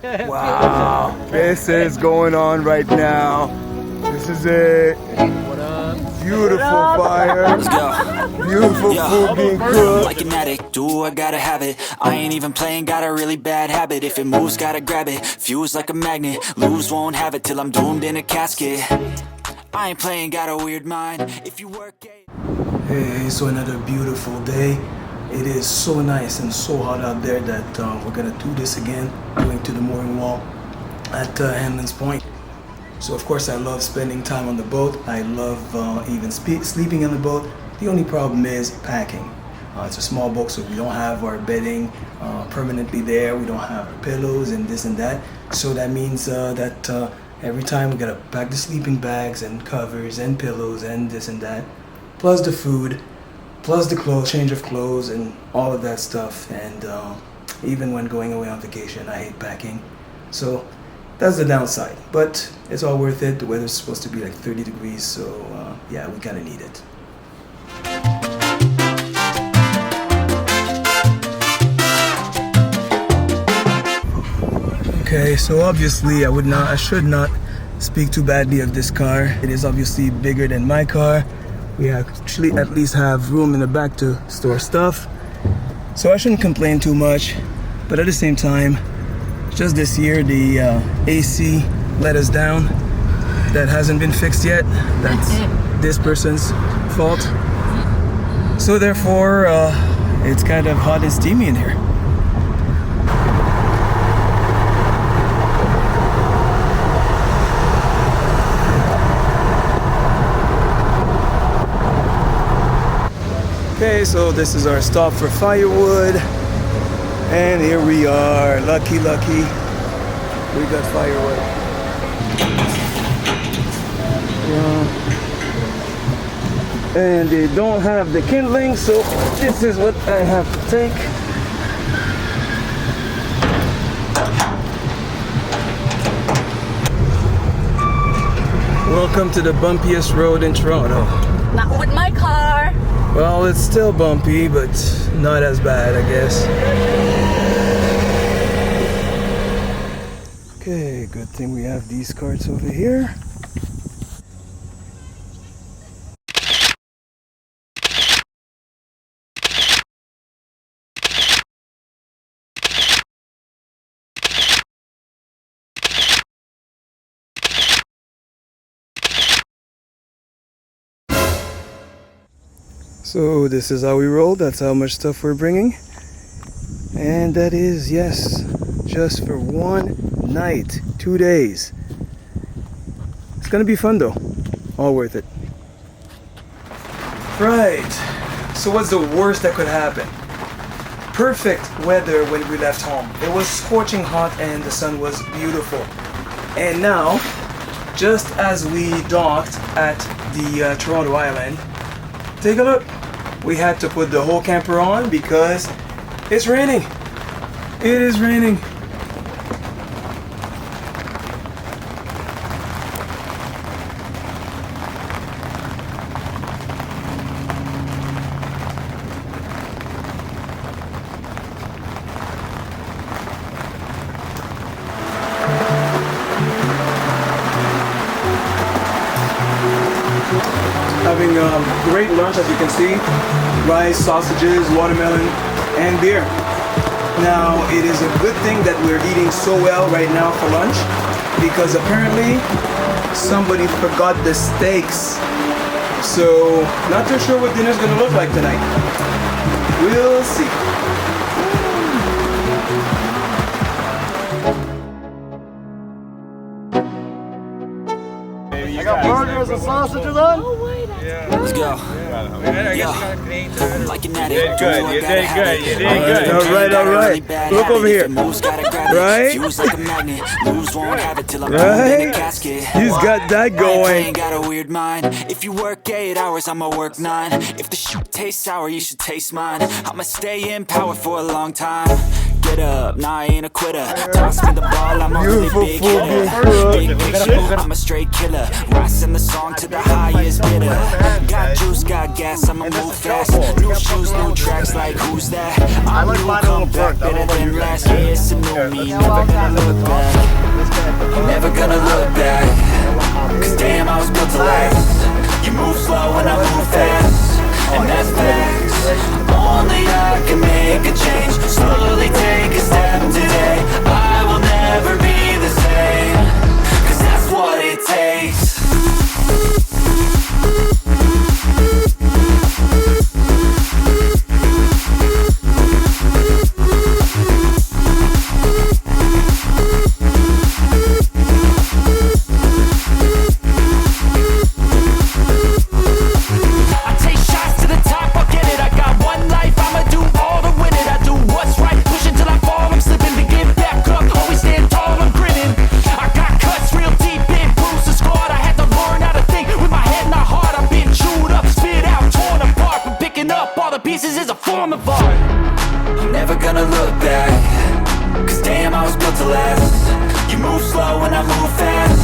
Wow, this is going on right now. This is it. Beautiful fire. Let's go. Beautiful food being cooked. Like an addict, do I gotta have it. I ain't even playing, got a really bad habit. If it moves, gotta grab it. Fuse like a magnet, lose, won't have it till I'm doomed in a casket. I ain't playing, got a weird mind. If you work it. Hey, so another beautiful day. It is so nice and so hot out there that we're gonna do this again, going to the mooring wall at Hanlon's Point. So of course I love spending time on the boat. I love even sleeping on the boat. The only problem is packing. It's a small boat, so we don't have our bedding permanently there. We don't have our pillows and this and that. So that means that every time we gotta pack the sleeping bags and covers and pillows and this and that, plus the food, plus the clothes, change of clothes and all of that stuff. And even when going away on vacation, I hate packing. So that's the downside, but it's all worth it. The weather's supposed to be like 30 degrees, so yeah, we kind of need it. Okay, so obviously I should not speak too badly of this car. It is obviously bigger than my car. We actually at least have room in the back to store stuff, so I shouldn't complain too much. But at the same time, just this year the AC let us down. That hasn't been fixed yet. That's this person's fault. So therefore it's kind of hot and steamy in here. Okay, so this is our stop for firewood. And here we are, lucky, we got firewood. Yeah. And they don't have the kindling, so this is what I have to take. Welcome to the bumpiest road in Toronto. Not with my car. Well, it's still bumpy, but not as bad, I guess. Okay, good thing we have these carts over here. So this is how we roll, that's how much stuff we're bringing. And that is, yes, just for one night, 2 days. It's gonna be fun though, all worth it. Right, so what's the worst that could happen? Perfect weather when we left home. It was scorching hot and the sun was beautiful. And now, just as we docked at the Toronto Island, take a look. We had to put the whole camper on because it's raining. It is raining. Having a great lunch, as you can see. Rice, sausages, watermelon, and beer. Now, it is a good thing that we're eating so well right now for lunch, because apparently somebody forgot the steaks. So, not too sure what dinner's gonna look like tonight. We'll see. I got burgers and sausages on. Let's go. I'm like an addict. You did good. You did good. All right. Look over here. Right? Right? He's got that going. Got a weird mind. If you work 8 hours, I'ma work 9. If the shoot tastes sour, you should taste mine. I'ma stay in power for a long time. get up, nah, I ain't a quitter. Toss me the ball, I'm a really big hitter. Big picture, I'm a straight killer. Rising the song to the highest bidder. Got juice, got gas, I'ma move fast. New shoes, new tracks, like who's that? I'm new, come back, better than last. Yeah, it's a new me, never gonna look back. Never gonna look back. Cause damn, I was built to last. You move slow and I move fast, and that's facts. Only I can make a change. Slowly take a step today. I will never be the same, cause that's what it takes. Pieces is a form of art. I'm never gonna look back, cause damn, I was built to last. You move slow and I move fast,